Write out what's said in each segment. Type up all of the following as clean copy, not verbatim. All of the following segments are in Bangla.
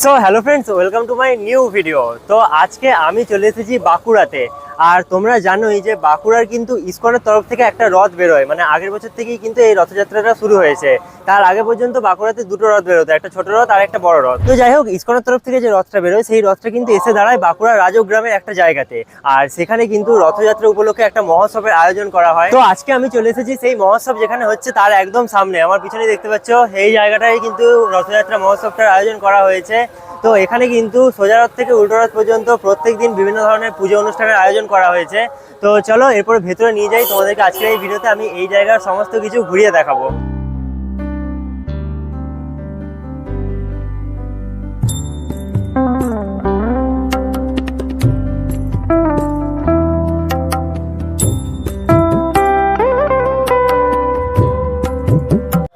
So hello friends, welcome to my new video. তো আজকে আমি চলে এসেছি বাঁকুড়াতে। আর তোমরা জানোই যে বাঁকুড়ার কিন্তু ইসকনের তরফ থেকে একটা রথ বেরোয়, মানে আগের বছর থেকেই কিন্তু এই রথযাত্রাটা শুরু হয়েছে। তার আগে পর্যন্ত বাঁকুড়াতে দুটো রথ বেরোতো, একটা ছোট রথ আর একটা বড় রথ। তো যাই হোক, ইসকনের তরফ থেকে যে রথটা বেরোয় সেই রথটা কিন্তু এসে দাঁড়ায় বাঁকুড়ার রাজগ্রামের একটা জায়গাতে। আর সেখানে কিন্তু রথযাত্রা উপলক্ষে একটা মহোৎসবের আয়োজন করা হয়। তো আজকে আমি চলে এসেছি সেই মহোৎসব যেখানে হচ্ছে তার একদম সামনে। আমার পিছনে দেখতে পাচ্ছ এই জায়গাটায় কিন্তু রথযাত্রা মহোৎসবটার আয়োজন করা হয়েছে। তো এখানে কিন্তু সোজা রথ থেকে উল্টো রথ পর্যন্ত প্রত্যেকদিন বিভিন্ন ধরনের পুজো অনুষ্ঠানের আয়োজন করা হয়েছে। তো চলো এরপর ভেতরে নিয়ে যাই, তোমাদেরকে আজকের এই ভিডিওতে আমি এই জায়গার সমস্ত কিছু ঘুরিয়ে দেখাবো।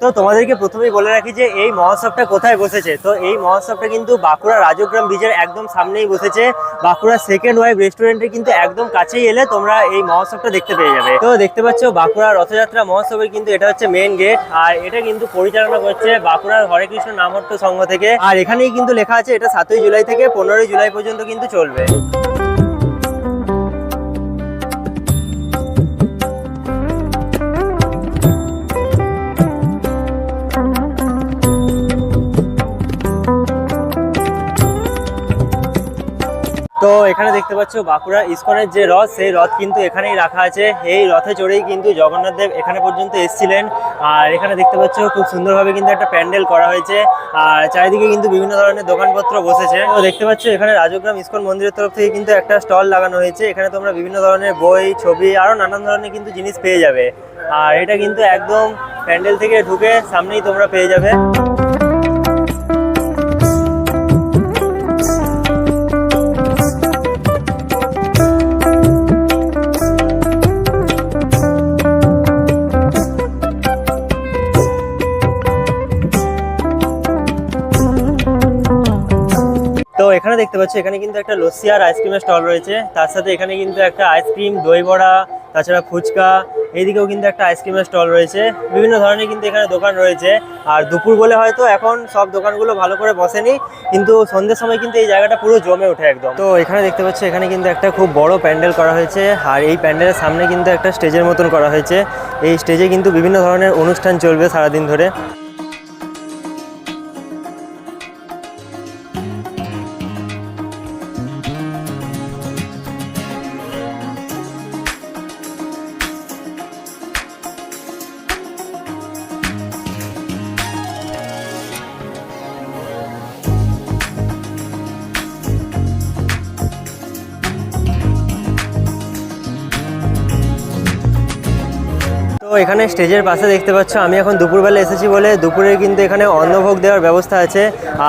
তো তোমাদেরকে প্রথমেই বলে রাখি যে এই মহোৎসবটা কোথায় বসেছে। তো এই মহোৎসবটা কিন্তু বাঁকুড়া রাজগ্রাম ব্রিজের একদম সামনেই বসেছে। বাঁকুড়া সেকেন্ড ওয়াইভ রেস্টুরেন্টের কিন্তু একদম কাছেই এলে তোমরা এই মহোৎসবটা দেখতে পেয়ে যাবে। তো দেখতে পাচ্ছ বাঁকুড়া রথযাত্রা মহোৎসবের কিন্তু এটা হচ্ছে মেন গেট। আর এটা কিন্তু পরিচালনা করছে বাঁকুড়ার হরে কৃষ্ণ নামহট্ট সংঘ থেকে। আর এখানেই কিন্তু লেখা আছে এটা 7ই জুলাই থেকে 15ই জুলাই পর্যন্ত কিন্তু চলবে। তো এখানে দেখতে পাচ্ছ বাঁকুড়া ইসকনের যে রথ, সেই রথ কিন্তু এখানেই রাখা আছে। এই রথে চড়েই কিন্তু জগন্নাথ দেব এখানে পর্যন্ত এসেছিলেন। আর এখানে দেখতে পাচ্ছ খুব সুন্দরভাবে কিন্তু একটা প্যান্ডেল করা হয়েছে। আর চারিদিকে কিন্তু বিভিন্ন ধরনের দোকানপত্র বসেছে। তো দেখতে পাচ্ছ এখানে রাজগ্রাম ইসকন মন্দিরের তরফ থেকে কিন্তু একটা স্টল লাগানো হয়েছে। এখানে তোমরা বিভিন্ন ধরনের বই, ছবি আরো নানান ধরনের কিন্তু জিনিস পেয়ে যাবে। আর এটা কিন্তু একদম প্যান্ডেল থেকে ঢুকে সামনেই তোমরা পেয়ে যাবে। তো এখানে দেখতে পাচ্ছ এখানে কিন্তু একটা লস্যি আর আইসক্রিমের স্টল রয়েছে। তার সাথে এখানে কিন্তু একটা আইসক্রিম, দই বড়া, তাছাড়া ফুচকা, এইদিকেও কিন্তু একটা আইসক্রিমের স্টল রয়েছে। বিভিন্ন ধরনের কিন্তু এখানে দোকান রয়েছে। আর দুপুর বলে হয়তো এখন সব দোকানগুলো ভালো করে বসেনি, কিন্তু সন্ধ্যের সময় কিন্তু এই জায়গাটা পুরো জমে ওঠে একদম। তো এখানে দেখতে পাচ্ছ এখানে কিন্তু একটা খুব বড় প্যান্ডেল করা হয়েছে। আর এই প্যান্ডেলের সামনে কিন্তু একটা স্টেজের মতন করা হয়েছে। এই স্টেজে কিন্তু বিভিন্ন ধরনের অনুষ্ঠান চলবে সারাদিন ধরে। তো এখানে স্টেজের পাশে দেখতে পাচ্ছ আমি এখন দুপুরবেলা এসেছি বলে দুপুরে কিন্তু এখানে অন্নভোগ দেওয়ার ব্যবস্থা আছে।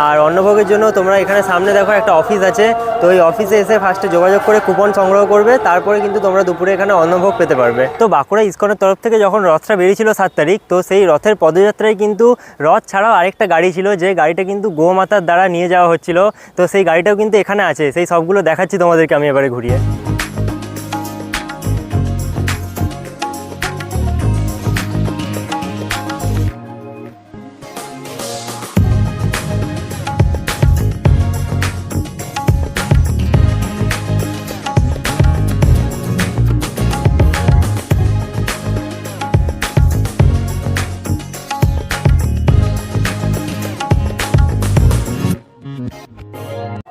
আর অন্নভোগের জন্য তোমরা এখানে সামনে দেখো একটা অফিস আছে। তো এই অফিসে এসে ফার্স্টে যোগাযোগ করে কুপন সংগ্রহ করবে, তারপরে কিন্তু তোমরা দুপুরে এখানে অন্নভোগ পেতে পারবে। তো বাঁকুড়া ইসকনের তরফ থেকে যখন রথটা বেরিয়েছিল 7 তারিখ, তো সেই রথের পদযাত্রায় কিন্তু রথ ছাড়াও আরেকটা গাড়ি ছিল, যে গাড়িটা কিন্তু গোমাতার দ্বারা নিয়ে যাওয়া হচ্ছিল। তো সেই গাড়িটাও কিন্তু এখানে আছে, সেই সবগুলো দেখাচ্ছি তোমাদেরকে আমি এবারে ঘুরিয়ে।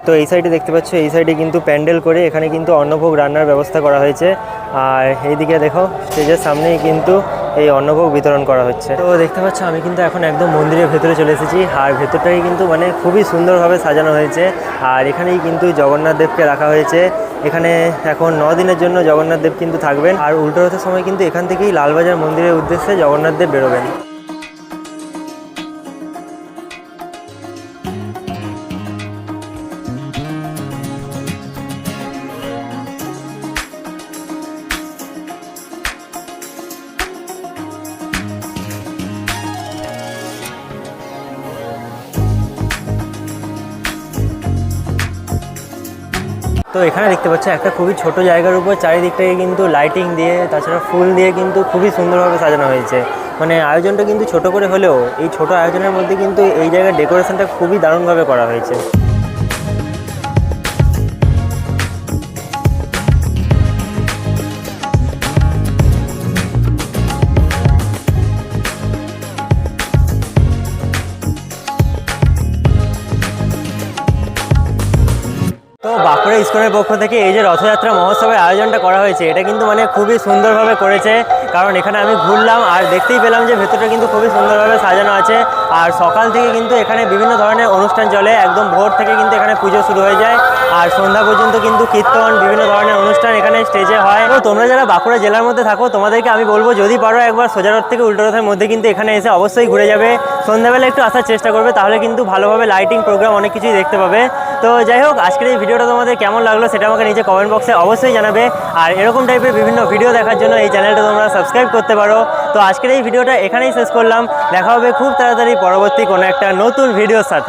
তো এই সাইডে দেখতে পাচ্ছ, এই সাইডে কিন্তু প্যান্ডেল করে এখানে কিন্তু অন্নভোগ রান্নার ব্যবস্থা করা হয়েছে। আর এইদিকে দেখো স্টেজের সামনেই কিন্তু এই অন্নভোগ বিতরণ করা হচ্ছে। তো দেখতে পাচ্ছ আমি কিন্তু এখন একদম মন্দিরের ভেতরে চলে এসেছি। আর ভেতরটাই কিন্তু মানে খুবই সুন্দরভাবে সাজানো হয়েছে। আর এখানেই কিন্তু জগন্নাথ দেবকে রাখা হয়েছে। এখানে এখন 9 দিনের জন্য জগন্নাথ দেব কিন্তু থাকবেন। আর উল্টো রথের সময় কিন্তু এখান থেকেই লালবাজার মন্দিরের উদ্দেশ্যে জগন্নাথ দেব বেরোবেন। তো এখানে দেখতে পাচ্ছ একটা খুবই ছোট জায়গার উপর চারিদিকটাকে কিন্তু লাইটিং দিয়ে তাছাড়া ফুল দিয়ে কিন্তু খুবই সুন্দরভাবে সাজানো হয়েছে। মানে আয়োজনটা কিন্তু ছোট করে হলেও এই ছোট আয়োজনের মধ্যে কিন্তু এই জায়গার ডেকোরেশনটা খুবই দারুণভাবে করা হয়েছে। বাঁকুড়া ইসকনের পক্ষ থেকে এই যে রথযাত্রা মহোৎসবের আয়োজনটা করা হয়েছে, এটা কিন্তু মানে খুবই সুন্দরভাবে করেছে। কারণ এখানে আমি ঘুরলাম আর দেখতেই পেলাম যে ভেতরটা কিন্তু খুবই সুন্দরভাবে সাজানো আছে। আর সকাল থেকে কিন্তু এখানে বিভিন্ন ধরনের অনুষ্ঠান চলে, একদম ভোর থেকে কিন্তু এখানে পুজো শুরু হয়ে যায় আর সন্ধ্যা পর্যন্ত কিন্তু কীর্তন, বিভিন্ন ধরনের অনুষ্ঠান এখানে স্টেজে হয়। তো তোমরা যারা বাঁকুড়া জেলার মধ্যে থাকো, তোমাদেরকে আমি বলবো যদি পারো একবার সোজা রথ থেকে উল্টো রথের মধ্যে কিন্তু এখানে এসে অবশ্যই ঘুরে যাবে। সন্ধ্যাবেলা একটু আসার চেষ্টা করবে, তাহলে কিন্তু ভালোভাবে লাইটিং প্রোগ্রাম অনেক কিছুই দেখতে পাবে। তো যাই হোক, আজকের এই ভিডিওটা তোমাদের কেমন লাগলো সেটা আমাকে নিচে কমেন্ট বক্সে অবশ্যই জানাবে। আর এরকম টাইপের বিভিন্ন ভিডিও দেখার জন্য এই চ্যানেলটা তোমরা সাবস্ক্রাইব করতে পারো। তো আজকের এই ভিডিওটা এখানেই শেষ করলাম, দেখা হবে খুব তাড়াতাড়ি পরবর্তী কোনো একটা নতুন ভিডিওর সাথে।